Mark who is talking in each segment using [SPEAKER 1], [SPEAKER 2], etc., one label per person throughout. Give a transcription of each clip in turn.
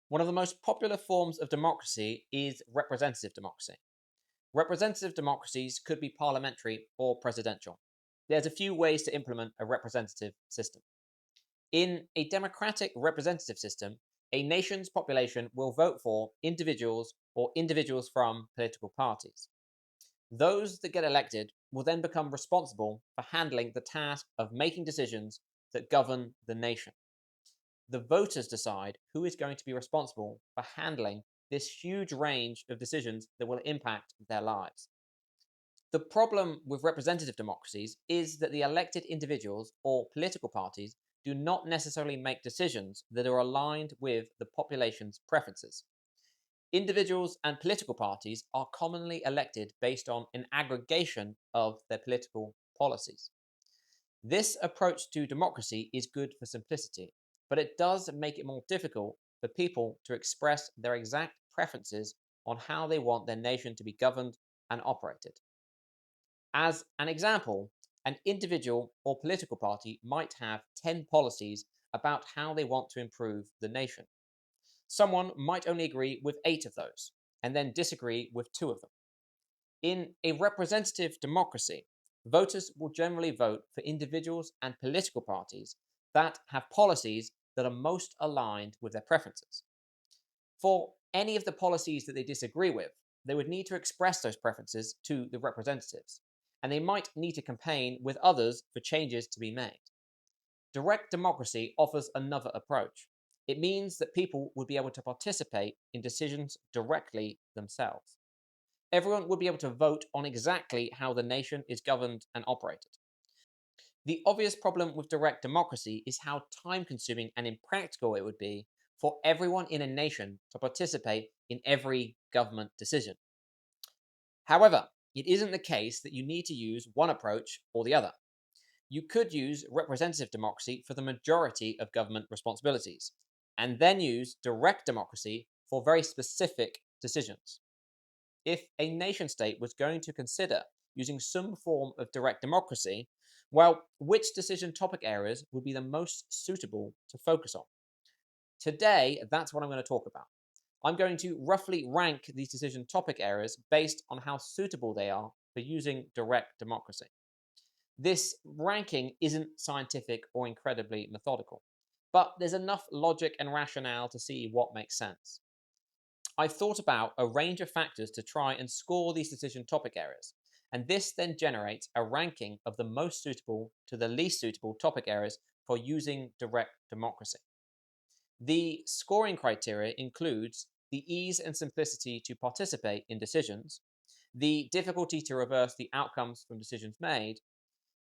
[SPEAKER 1] One of the most popular forms of democracy is representative democracy. Representative democracies could be parliamentary or presidential. There's a few ways to implement a representative system. In a democratic representative system, a nation's population will vote for individuals or individuals from political parties. Those that get elected will then become responsible for handling the task of making decisions that govern the nation. The voters decide who is going to be responsible for handling this huge range of decisions that will impact their lives. The problem with representative democracies is that the elected individuals or political parties do not necessarily make decisions that are aligned with the population's preferences. Individuals and political parties are commonly elected based on an aggregation of their political policies. This approach to democracy is good for simplicity, but it does make it more difficult for people to express their exact preferences on how they want their nation to be governed and operated. As an example, an individual or political party might have 10 policies about how they want to improve the nation. Someone might only agree with 8 of those, and then disagree with 2 of them. In a representative democracy, voters will generally vote for individuals and political parties that have policies that are most aligned with their preferences. For any of the policies that they disagree with, they would need to express those preferences to the representatives, and they might need to campaign with others for changes to be made. Direct democracy offers another approach. It means that people would be able to participate in decisions directly themselves. Everyone would be able to vote on exactly how the nation is governed and operated. The obvious problem with direct democracy is how time consuming and impractical it would be for everyone in a nation to participate in every government decision. However, it isn't the case that you need to use one approach or the other. You could use representative democracy for the majority of government responsibilities, and then use direct democracy for very specific decisions. If a nation state was going to consider using some form of direct democracy, well, which decision topic areas would be the most suitable to focus on? Today, that's what I'm going to talk about. I'm going to roughly rank these decision topic areas based on how suitable they are for using direct democracy. This ranking isn't scientific or incredibly methodical, but there's enough logic and rationale to see what makes sense. I've thought about a range of factors to try and score these decision topic areas, and this then generates a ranking of the most suitable to the least suitable topic areas for using direct democracy. The scoring criteria includes the ease and simplicity to participate in decisions, the difficulty to reverse the outcomes from decisions made,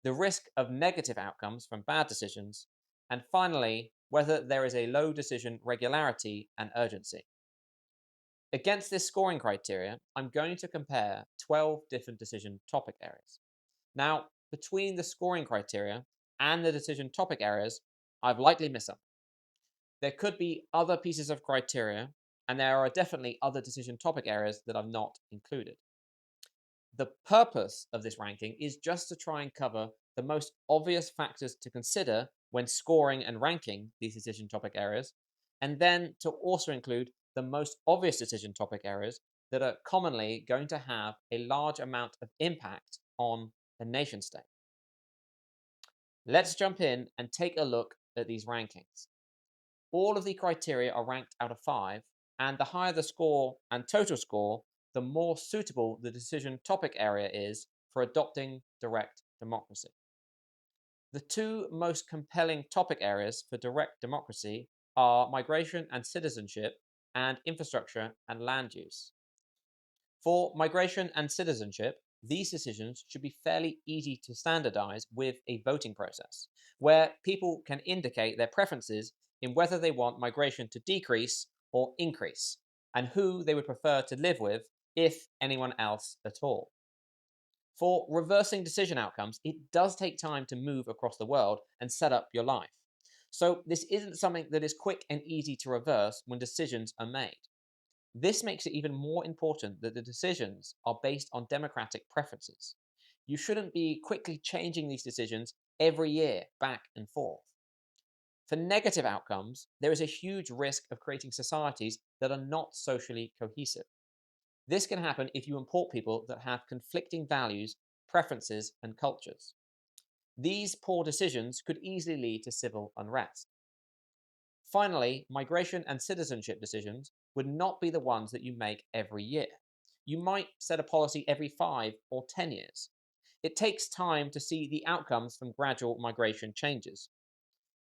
[SPEAKER 1] the risk of negative outcomes from bad decisions, and finally, whether there is a low decision regularity and urgency. Against this scoring criteria, I'm going to compare 12 different decision topic areas. Now, between the scoring criteria and the decision topic areas, I've likely missed some. There could be other pieces of criteria, and there are definitely other decision topic areas that I've not included. The purpose of this ranking is just to try and cover the most obvious factors to consider when scoring and ranking these decision topic areas, and then to also include the most obvious decision topic areas that are commonly going to have a large amount of impact on the nation state. Let's jump in and take a look at these rankings. All of the criteria are ranked out of 5, and the higher the score and total score, the more suitable the decision topic area is for adopting direct democracy. The 2 most compelling topic areas for direct democracy are migration and citizenship, and infrastructure and land use. For migration and citizenship, these decisions should be fairly easy to standardize with a voting process, where people can indicate their preferences in whether they want migration to decrease or increase, and who they would prefer to live with, if anyone else at all. For reversing decision outcomes, it does take time to move across the world and set up your life. So, this isn't something that is quick and easy to reverse when decisions are made. This makes it even more important that the decisions are based on democratic preferences. You shouldn't be quickly changing these decisions every year back and forth. For negative outcomes, there is a huge risk of creating societies that are not socially cohesive. This can happen if you import people that have conflicting values, preferences, and cultures. These poor decisions could easily lead to civil unrest. Finally, migration and citizenship decisions would not be the ones that you make every year. You might set a policy every 5 or 10 years. It takes time to see the outcomes from gradual migration changes.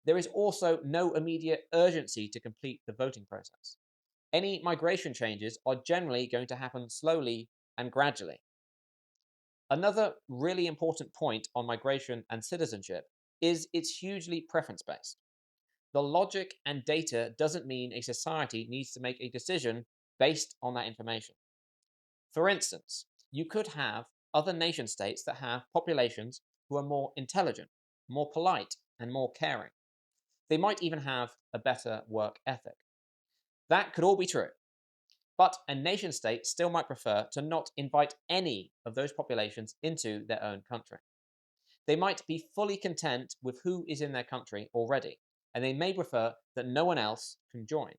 [SPEAKER 1] There is also no immediate urgency to complete the voting process. Any migration changes are generally going to happen slowly and gradually. Another really important point on migration and citizenship is it's hugely preference based. The logic and data doesn't mean a society needs to make a decision based on that information. For instance, you could have other nation states that have populations who are more intelligent, more polite, and more caring. They might even have a better work ethic. That could all be true. But a nation state still might prefer to not invite any of those populations into their own country. They might be fully content with who is in their country already, and they may prefer that no one else can join.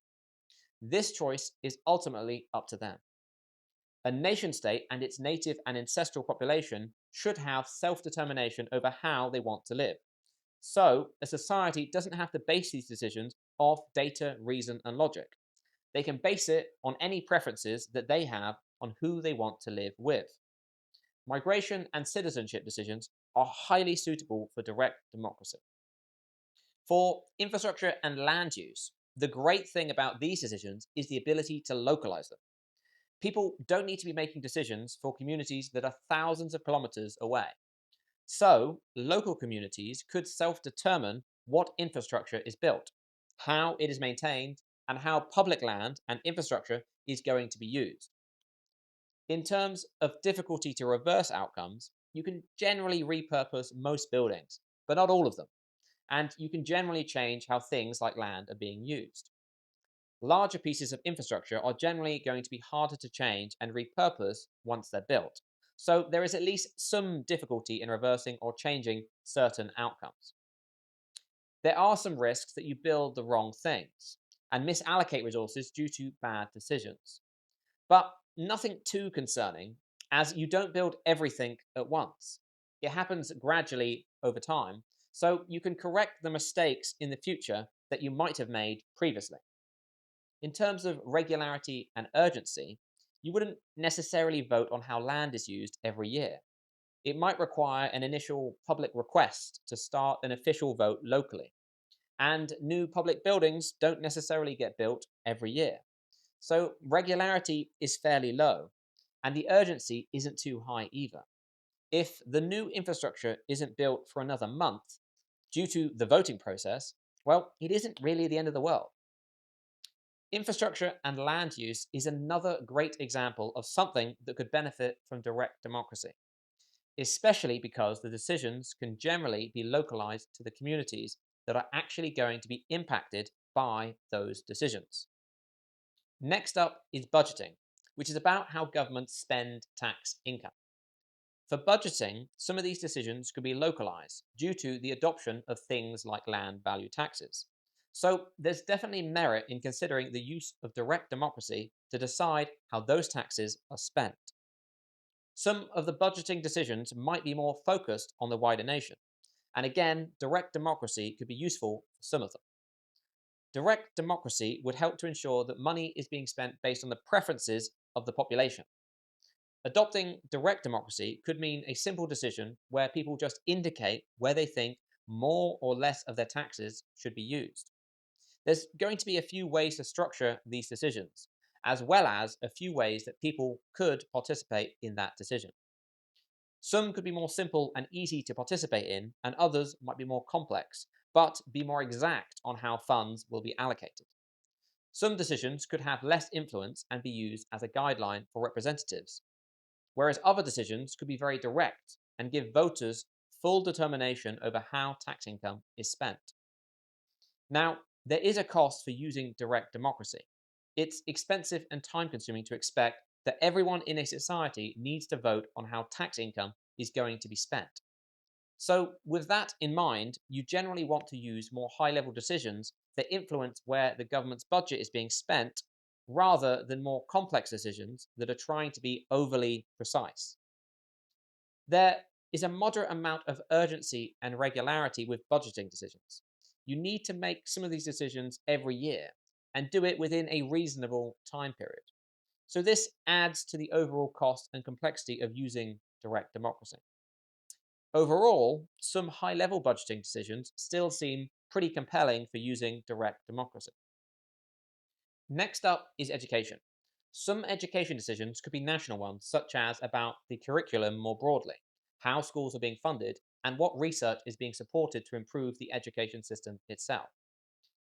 [SPEAKER 1] This choice is ultimately up to them. A nation state and its native and ancestral population should have self determination over how they want to live. So, a society doesn't have to base these decisions off data, reason, and logic. They can base it on any preferences that they have on who they want to live with. Migration and citizenship decisions are highly suitable for direct democracy. For infrastructure and land use, the great thing about these decisions is the ability to localize them. People don't need to be making decisions for communities that are thousands of kilometers away. So, local communities could self determine what infrastructure is built, how it is maintained, and how public land and infrastructure is going to be used. In terms of difficulty to reverse outcomes, you can generally repurpose most buildings, but not all of them, and you can generally change how things like land are being used. Larger pieces of infrastructure are generally going to be harder to change and repurpose once they're built, so there is at least some difficulty in reversing or changing certain outcomes. There are some risks that you build the wrong things and misallocate resources due to bad decisions. But nothing too concerning, as you don't build everything at once. It happens gradually over time, so you can correct the mistakes in the future that you might have made previously. In terms of regularity and urgency, you wouldn't necessarily vote on how land is used every year. It might require an initial public request to start an official vote locally. And new public buildings don't necessarily get built every year. So regularity is fairly low, and the urgency isn't too high either. If the new infrastructure isn't built for another month due to the voting process, well, it isn't really the end of the world. Infrastructure and land use is another great example of something that could benefit from direct democracy, especially because the decisions can generally be localized to the communities that are actually going to be impacted by those decisions. Next up is budgeting, which is about how governments spend tax income. For budgeting, some of these decisions could be localized due to the adoption of things like land value taxes. So there's definitely merit in considering the use of direct democracy to decide how those taxes are spent. Some of the budgeting decisions might be more focused on the wider nation, and again, direct democracy could be useful for some of them. Direct democracy would help to ensure that money is being spent based on the preferences of the population. Adopting direct democracy could mean a simple decision where people just indicate where they think more or less of their taxes should be used. There's going to be a few ways to structure these decisions, as well as a few ways that people could participate in that decision. Some could be more simple and easy to participate in, and others might be more complex, but be more exact on how funds will be allocated. Some decisions could have less influence and be used as a guideline for representatives, whereas other decisions could be very direct and give voters full determination over how tax income is spent. Now, there is a cost for using direct democracy. It's expensive and time consuming to expect that everyone in a society needs to vote on how tax income is going to be spent. So, with that in mind, you generally want to use more high level decisions that influence where the government's budget is being spent rather than more complex decisions that are trying to be overly precise. There is a moderate amount of urgency and regularity with budgeting decisions. You need to make some of these decisions every year and do it within a reasonable time period. So, this adds to the overall cost and complexity of using direct democracy. Overall, some high level budgeting decisions still seem pretty compelling for using direct democracy. Next up is education. Some education decisions could be national ones, such as about the curriculum more broadly, how schools are being funded, and what research is being supported to improve the education system itself.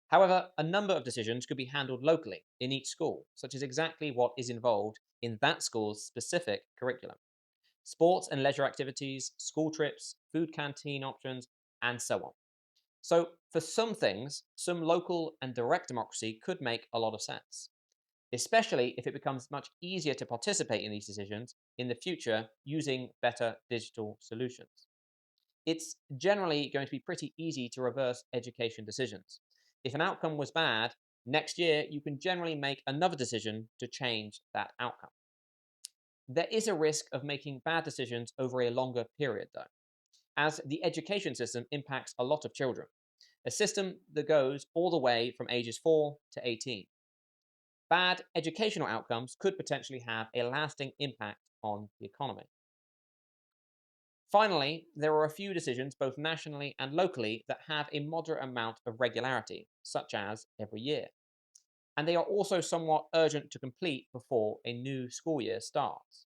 [SPEAKER 1] However, a number of decisions could be handled locally in each school, such as exactly what is involved in that school's specific curriculum. Sports and leisure activities, school trips, food canteen options, and so on. So, for some things, some local and direct democracy could make a lot of sense, especially if it becomes much easier to participate in these decisions in the future using better digital solutions. It's generally going to be pretty easy to reverse education decisions. If an outcome was bad, next year you can generally make another decision to change that outcome. There is a risk of making bad decisions over a longer period, though, as the education system impacts a lot of children, a system that goes all the way from ages 4 to 18. Bad educational outcomes could potentially have a lasting impact on the economy. Finally, there are a few decisions, both nationally and locally, that have a moderate amount of regularity, such as every year. And they are also somewhat urgent to complete before a new school year starts.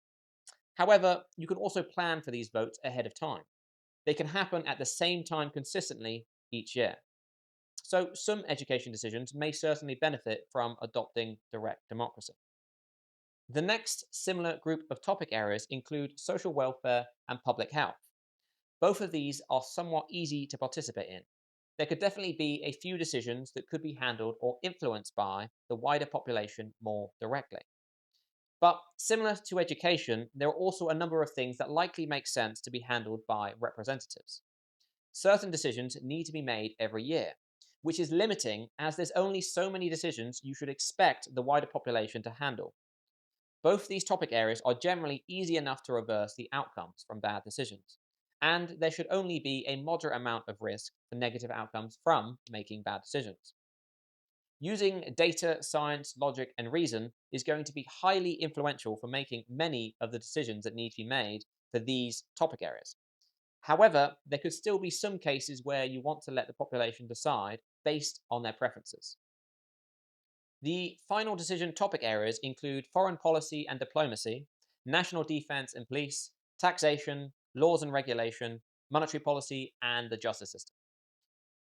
[SPEAKER 1] However, you can also plan for these votes ahead of time. They can happen at the same time consistently each year. So, some education decisions may certainly benefit from adopting direct democracy. The next similar group of topic areas include social welfare and public health. Both of these are somewhat easy to participate in. There could definitely be a few decisions that could be handled or influenced by the wider population more directly. But similar to education, there are also a number of things that likely make sense to be handled by representatives. Certain decisions need to be made every year, which is limiting as there's only so many decisions you should expect the wider population to handle. Both these topic areas are generally easy enough to reverse the outcomes from bad decisions, and there should only be a moderate amount of risk for negative outcomes from making bad decisions. Using data, science, logic, and reason is going to be highly influential for making many of the decisions that need to be made for these topic areas. However, there could still be some cases where you want to let the population decide based on their preferences. The final decision topic areas include foreign policy and diplomacy, national defense and police, taxation, laws and regulation, monetary policy, and the justice system.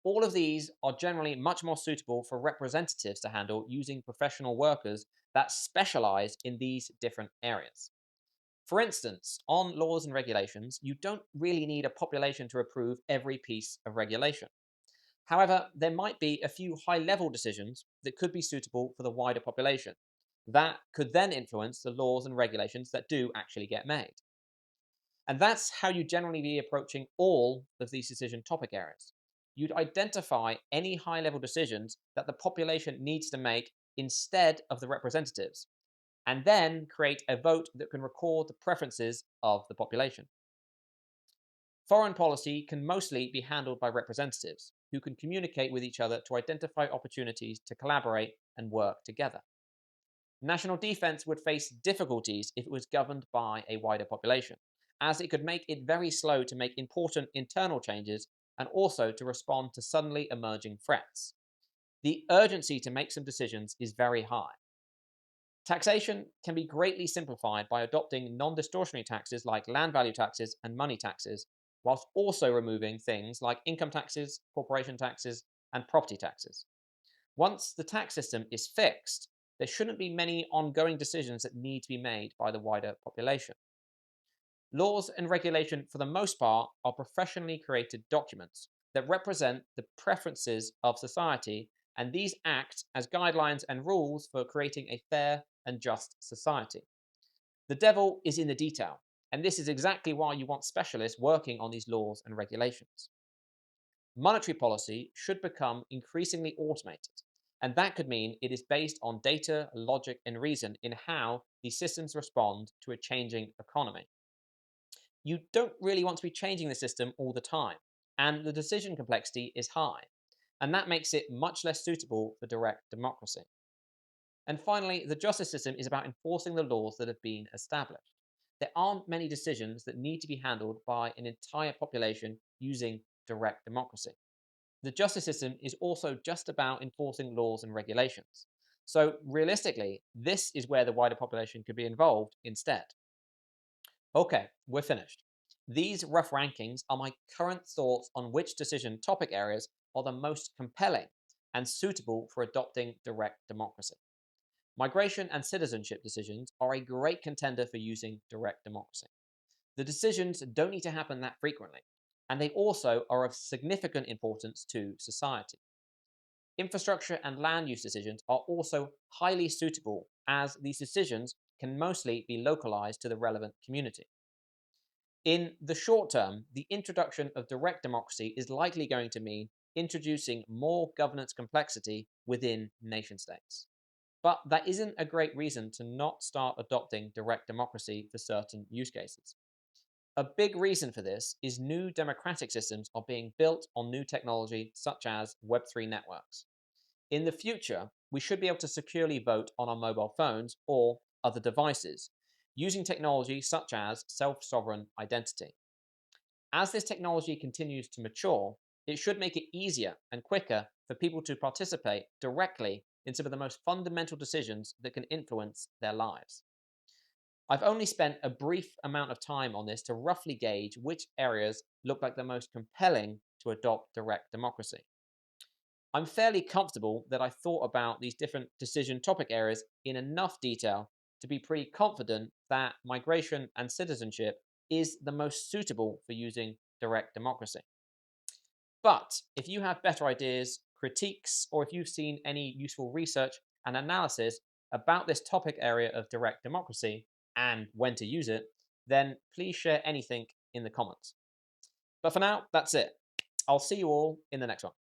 [SPEAKER 1] All of these are generally much more suitable for representatives to handle using professional workers that specialize in these different areas. For instance, on laws and regulations, you don't really need a population to approve every piece of regulation. However, there might be a few high level decisions that could be suitable for the wider population. That could then influence the laws and regulations that do actually get made. And that's how you generally be approaching all of these decision topic areas. You'd identify any high level decisions that the population needs to make instead of the representatives, and then create a vote that can record the preferences of the population. Foreign policy can mostly be handled by representatives who can communicate with each other to identify opportunities to collaborate and work together. National defense would face difficulties if it was governed by a wider population, as it could make it very slow to make important internal changes and also to respond to suddenly emerging threats. The urgency to make some decisions is very high. Taxation can be greatly simplified by adopting non distortionary taxes like land value taxes and money taxes, whilst also removing things like income taxes, corporation taxes, and property taxes. Once the tax system is fixed, there shouldn't be many ongoing decisions that need to be made by the wider population. Laws and regulation, for the most part, are professionally created documents that represent the preferences of society, and these act as guidelines and rules for creating a fair and just society. The devil is in the detail, And this is exactly why you want specialists working on these laws and regulations. Monetary policy should become increasingly automated, and that could mean it is based on data, logic, and reason in how these systems respond to a changing economy. You don't really want to be changing the system all the time, and the decision complexity is high, and that makes it much less suitable for direct democracy. And finally, the justice system is about enforcing the laws that have been established. There aren't many decisions that need to be handled by an entire population using direct democracy. The justice system is also just about enforcing laws and regulations. So, realistically, this is where the wider population could be involved instead. Okay, we're finished. These rough rankings are my current thoughts on which decision topic areas are the most compelling and suitable for adopting direct democracy. Migration and citizenship decisions are a great contender for using direct democracy. The decisions don't need to happen that frequently, and they also are of significant importance to society. Infrastructure and land use decisions are also highly suitable, as these decisions can mostly be localized to the relevant community. In the short term, the introduction of direct democracy is likely going to mean introducing more governance complexity within nation states. But that isn't a great reason to not start adopting direct democracy for certain use cases. A big reason for this is new democratic systems are being built on new technology such as Web3 networks. In the future, we should be able to securely vote on our mobile phones or other devices using technology such as self sovereign identity. As this technology continues to mature, it should make it easier and quicker for people to participate directly in some of the most fundamental decisions that can influence their lives. I've only spent a brief amount of time on this to roughly gauge which areas look like the most compelling to adopt direct democracy. I'm fairly comfortable that I thought about these different decision topic areas in enough detail to be pretty confident that migration and citizenship is the most suitable for using direct democracy. But if you have better ideas, critiques, or if you've seen any useful research and analysis about this topic area of direct democracy and when to use it, then please share anything in the comments. But for now, that's it. I'll see you all in the next one.